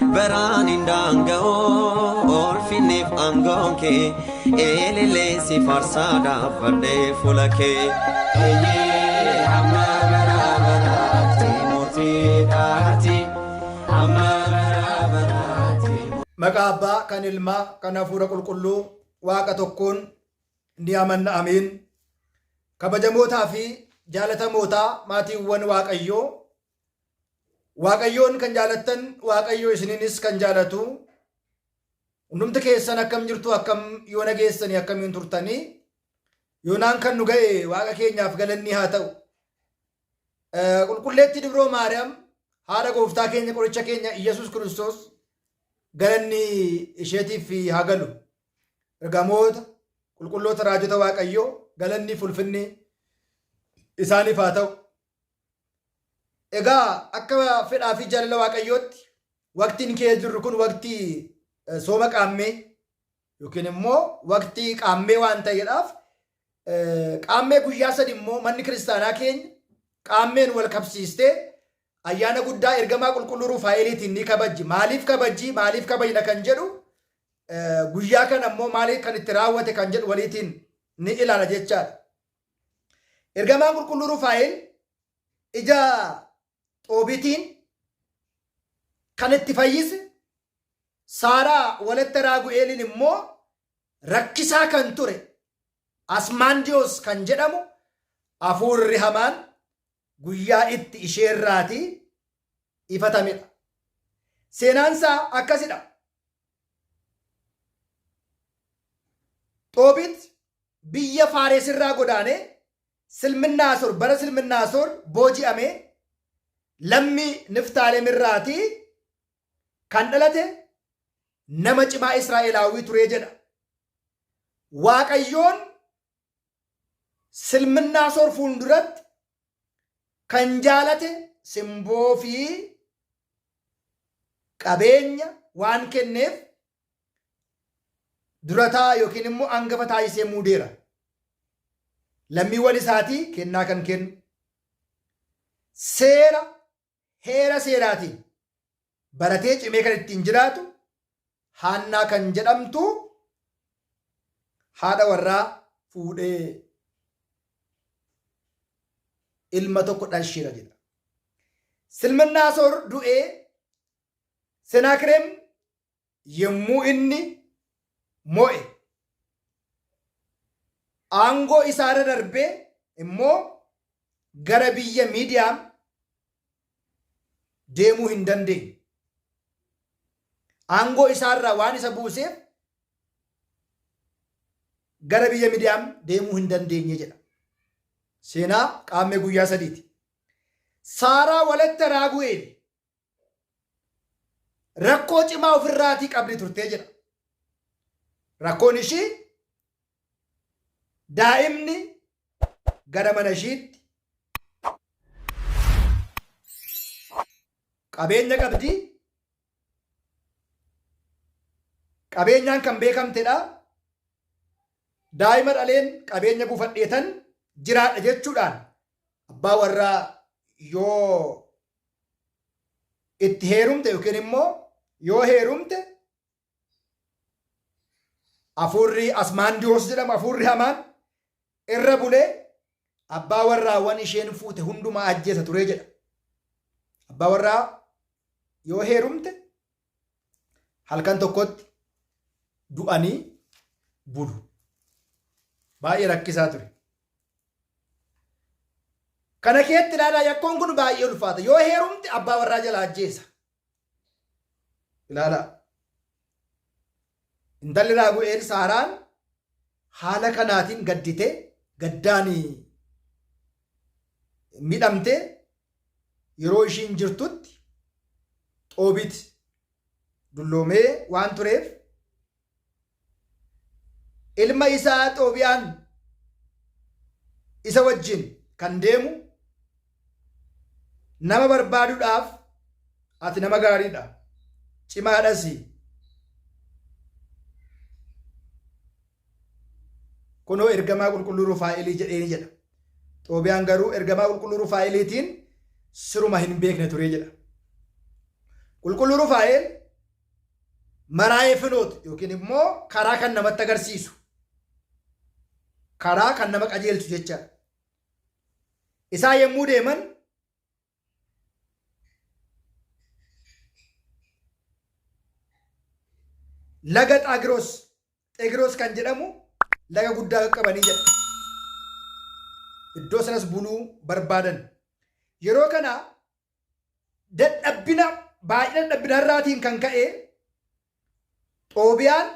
بران اندانگو اولفینیف انگونکه ایلیسی فرسادا فرده فولکه ایه همه برابراتی موتی داتی همه برابراتی مقابا كان الماء كان فورق القلو واقع تكون نيامن أمين كبجموتا في جالة موتا ماتي ون waaqayyoon kan jaalattan waaqayyo isininis kan jaalatu hundumti keessan akkam jirtu akkam yoo nageessanii akkamiin turtanii yoonaan kan nu ga'e waaqa keenyaaf galanni haa ta'u qulqulleetti dibroo maariyaam haadha gooftaa keenya qoricha keenya Iyesuus Kiristoos galanni isheetiif haa galu ergamoota qulqulloota raajota waaqayyoo galanni fulfinni isaaniif haa ta'u egaa akka fedhaa fi jaalala waaqayyootti waqtiin kee jirru kun waqtii sooma qaammee yookiin immoo waqtii qaammee waan ta'eedhaaf qaammee guyyaa sadi immoo manni kiristaanaa keenya qaammeen wal qabsiistee ayyaana guddaa ergamaa qulqulluu Rufaa'eliitiin ni kabajji. Maaliif kabajji? Maaliif kabajna kan jedhu guyyaa kana immoo maaliif kan itti raawwate kan jedhu waliitiin ni ilaala jechaadha. Ergamaan qulqulluu Rufaa'el ija xoobitiin kan itti fayyise Saaraa walatta Raagu'eeliin immoo rakkisaa kan ture Asmaandiyoos kan jedhamu hafuurri hamaan guyyaa itti isheerraatii ifatamedha. Seenaansaa akkasidha. Xoobit biyya Faaresirraa godaanee Silminaasoor bara Silminaasoor booji'amee lammii Niftaaalemirraatii kan dhalate nama cimaa Israa'elaawii turee jedha. Waaqayyoon Silminaasoor fuulduratti kan jaalate simboo fi qabeenya waan kenneef durataa yookiin immoo hangafa taasisee muudeera. Lammiiwwan isaatii kennaa kan kennu heera seeraatiin baratee cimee kan ittiin jiraatu Haannaa kan jedhamtu haadha warraa fuudhee ilma tokko dhalcheera jedha. Silminaasoor du'ee Senaakireem yommuu inni mo'e aangoo isaarra darbee immoo gara biyya Miidiyaam deemuu hin dandeenye. Aangoo isaarraa waan isa buuseef gara biyya Miidiyaam deemuu hin dandeenye jedha. Seenaa qaammee guyyaa sadiiti. Saaraa walatta Raagu'eel rakkoo cimaa ofirraatii qabdi turtee jedha. Rakkoon ishii daa'imni gara mana ishiitti qabeenya qabdi. Qabeenyaan kan beekamtedha. Daa'ima dhaleen qabeenya buufadheetan jiraadha jechuudhaan abbaa warraa yoo itti heerumte yookiin immoo yoo heerumte hafuurri Asmaandiyoos jedhamu hafuurri hamaan irra bulee abbaa warraawwan isheen fuute hundumaa ajjeesa turee jedha. Abbaa warraa yoo heerumte halkan tokkotti du'anii bulu. Baay'ee rakkisaa ture. Kana keetti ilaalaa yakkoon kun baay'ee ulfaata. Yoo heerumte abbaa warraa jala ajjeesa. Ilaalaa. Intalli Raagu'eel Saaraan haala kanaatiin gadditee gaddaan midhamtee yeroo ishiin jirtutti Xoobit dulloomee waan tureef ilma isaa Xoobiyaan isa wajjin kan deemu nama barbaaduudhaaf ati nama gaariidha cimaadhas kunoo ergamaa qulqulluu Rufaa'elii jedheeni jedha. Xoobiyaan garuu ergamaa qulqulluu Rufaa'eliitiin siruma hin beekne ture jedha. Qulqulluu Rufaa'eel maraa'ee finooti yookiin immoo karaa kan namatti agarsiisu, karaa kan nama qajeelchu jechaadha. Isaa yommuu deeman laga Xegiroos kan jedhamu laga guddaa qaqqabanii jedha. Iddoo sanas buluu barbaadan. Yeroo kana baay'ina dadhabbina irraatiin kan ka'e Xoobiyaan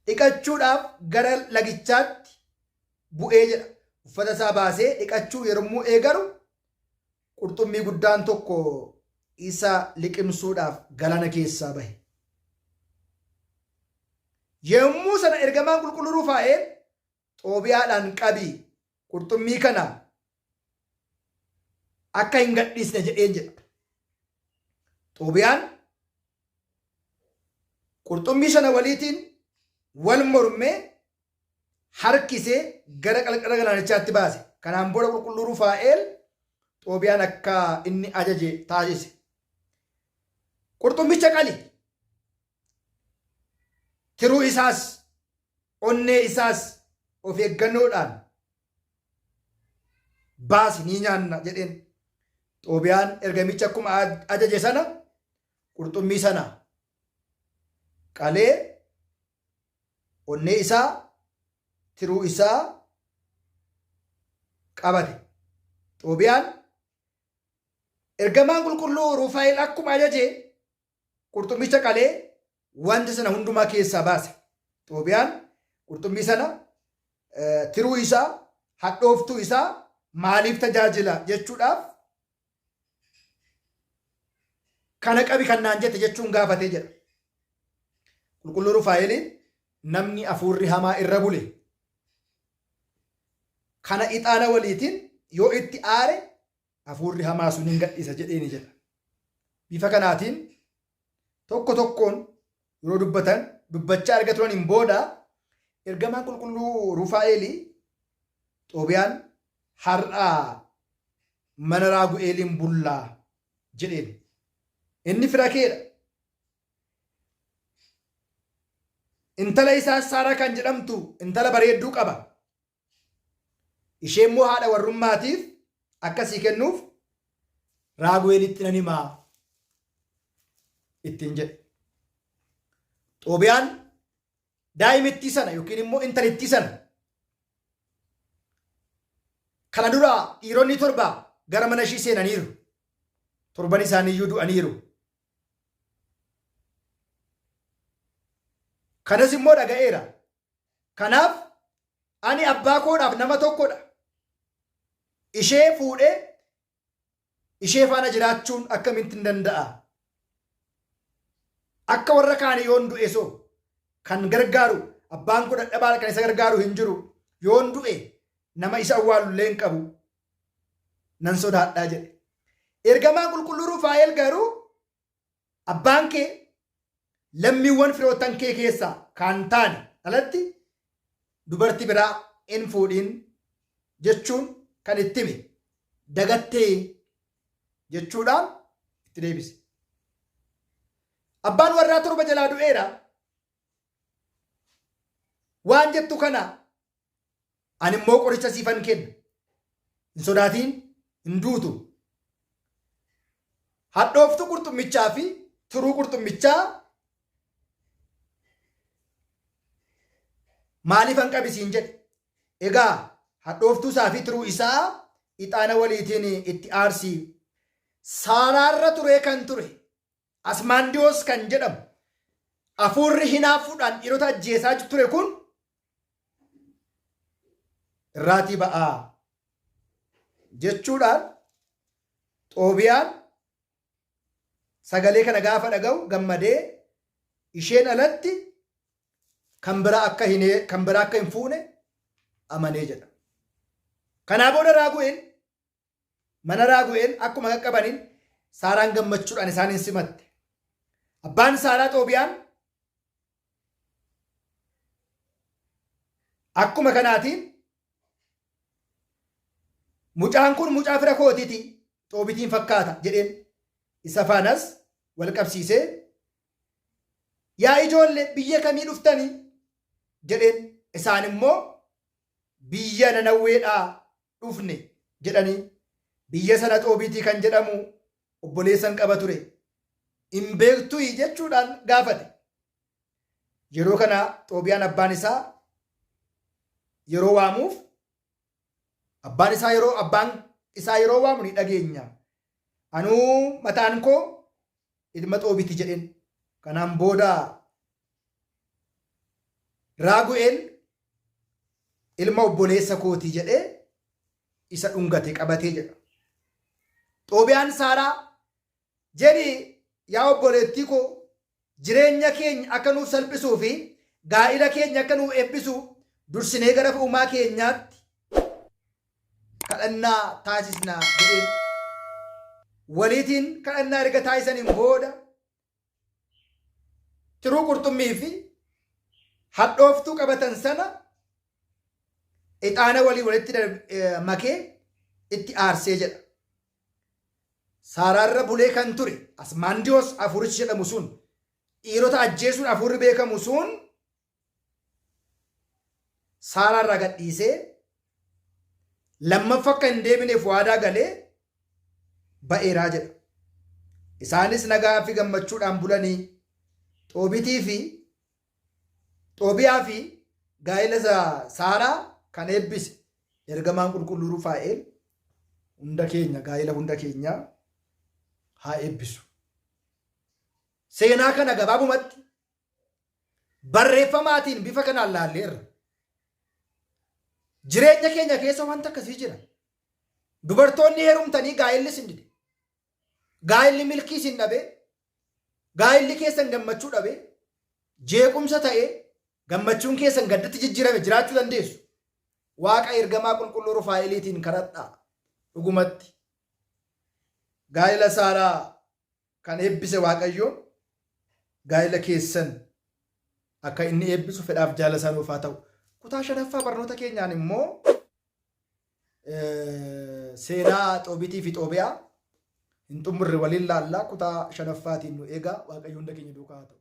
dhiqachuudhaaf gara lagichaatti bu'ee jedha. Uffata isaa baasee dhiqachuu yommuu eegalu qurxummii guddaan tokko isa liqimsuudhaaf galana keessaa bahe. Yommuu sana ergamaan qulqulluu Rufaa'eel Xoobiyaadhaan qabii qurxummii kana akka hin gadhiisne jedheen jedha. Xoobiyaan qurxummii sana waliitiin wal mormee harkisee gara qarqara galaanichaatti baase. Kanaan booda qulqulluu Rufaa'eel Xoobiyaan akka inni ajaje taasise. Qurxummicha qali. Tiruu isaas onnee isaas of eeggannoodhaan baasi ni nyaanna jedheen. Xoobiyaan ergamicha akkuma ajaje sana qurxummii sana qalee onnee isaa tiruu isaa qabate. Xoobiyaan ergamaan qulqulluu Rufaa'eel akkuma ajaje qurxummicha qalee wanta sana hundumaa keessaa baase. Xoobiyaan qurxummii sana tiruu isaa hadhooftuu isaa maaliif tajaajila jechuudhaaf kana qabi kan naan jette jechuun gaafatee jedha. Qulqulluu Rufaa'eeliin namni hafuurri hamaa irra bule kana ixaana waliitiin yoo itti aare hafuurri hamaa sun hin gadhiisa jedheeni jedha. Bifa kanaatiin tokko tokkoon yeroo dubbachaa erga turaniin booda ergamaan qulqulluu Rufaa'eelii Xoobiyaan har'aa mana Raagu'eeliin bullaa jedheen. Inni fira keedha. Intala isaa Saaraa kan jedhamtu intala bareedduu qaba. Isheen immoo haadha warrummaatiif akkasii kennuuf Raagu'eelitti nan himaa ittiin jedhe. Xoobiyaan daa'imittii sana yookiin immoo intalittii sana kana dura dhiironni 7 gara mana ishii seenaniiru. 7 isaaniiyyuu du'aniiru. Kanas immoo dhaga'eera. Kanaaf ani abbaa koodhaaf nama tokkodha. Ishee fuudhee ishee faana jiraachuun akkamitti hin danda'a? Akka warra kaanii yoon du'e so kan gargaaru abbaan koo dadhabaa kan isa gargaaru hin jiru. Yoon du'e nama isa awwaalullee hin qabu. Nan sodaadhaa jedhe. Ergamaan qulqulluu Rufaa'eel garuu abbaan kee lammiiwwan firootan kee keessaa kan taane alatti dubartii biraa hin fuudhin jechuun kan itti hime dagattee jechuudhaan itti deebise. Abbaan warraa 7 jalaa du'eera. Waan jettu kana ani immoo qoricha siifan kenna. Hin sodaatiin hin duutu. Hadhooftuu qurxummichaa fi tiruu qurxummichaa maaliif an qabisiin jedhe. Egaa hadhooftuu isaa fi tiruu isaa ixaana waliitiin itti aarsii. Saaraarra turee kan ture Asmaandiyoos kan jedhamu hafuurri hinaafuudhaan dhiirota ajjeesaa ture kun irraatii ba'aa jechuudhaan Xoobiyaan sagalee kana gaafa dhaga'u gammadee isheen alatti kan biraa akka hin fuune amanee jedha. Kanaa booda Raagu'eel mana Raagu'eel akkuma qaqqabaniin Saaraan gammachuudhaan isaaniin simatte. Abbaan Saaraa Xoobiyaan akkuma kanaatiin mucaan kun mucaa fira kootiiti Xoobitiin fakkaata jedheen isa faanas wal qabsiisee yaa ijoollee biyya kamii dhuftanii jedheen. Isaan immoo biyya Nanawweedhaa dhufne jedhanii. Biyya sana Xoobiitii kan jedhamu obboleessan qaba ture. Hin beektuu jechuudhaan gaafate. Yeroo kana Xoobiyaan abbaan isaa waamuuf abbaan isaa yeroo waamu ni dhageenya. Anuu mataan koo ilma Xoobiiti jedheen. Kanaan booda Raagu'eel ilma obboleessa kootii jedhee isa dhungate qabatee jedha. Xoobiyaan Saaraa jedhi yaa obboleettii koo jireenya keenya akka nuuf salphisuu fi gaa'ila keenya akka nuuf eebbisu dursinee gara uumaa keenyaatti kadhannaa taasisnaa jedheen. Waliitiin kadhannaa erga taasisaniin booda tiruu qurxummii fi hadhooftuu qabatan sana ixaana walitti makee itti aarsee jedha. Saaraarra bulee kan ture Asmaandiyoos afurichi jedhamu sun dhiirota ajjeesuun afurri beekamu sun Saaraarra gadhiisee lammaffaa akka hin deebineef waadaa galee ba'eeraa jedha. Isaanis nagaa fi gammachuudhaan bulanii Xoobiyaa fi gaa'ila Saaraa kan eebbise ergamaan qulqulluu Rufaa'eel gaa'ila hunda keenya haa eebbisu. Seenaa kana gabaabumatti barreeffamaatiin bifa kanaan laalleerra. Jireenya keenya keessa wanta akkasii jira. Dubartoonni heerumtanii gaa'illi sin dide. Gaa'illi milkii sin dhabe. Gaa'illi keessan gammachuu dhabe. Jeequmsa ta'ee gammachuun keessan gaddatti jijjiirame jiraachuu dandeessu. Waaqa ergamaa qulqulluu Rufaa'eliitiin kadhadhaa. Dhugumatti gaa'ila Saaraa kan eebbise Waaqayyo gaa'ila keessan akka inni eebbisu fedhaaf jaalala isaa nuuf haa ta'u. Kutaa 5ffaa barnoota keenyaan immoo seenaa Xoobiitii fi Xoobiyaa hin xumurre waliin laallaa. Kutaa 5ffaatiin nu eegaa. Waaqayyo hunda keenya duukaa haa ta'u.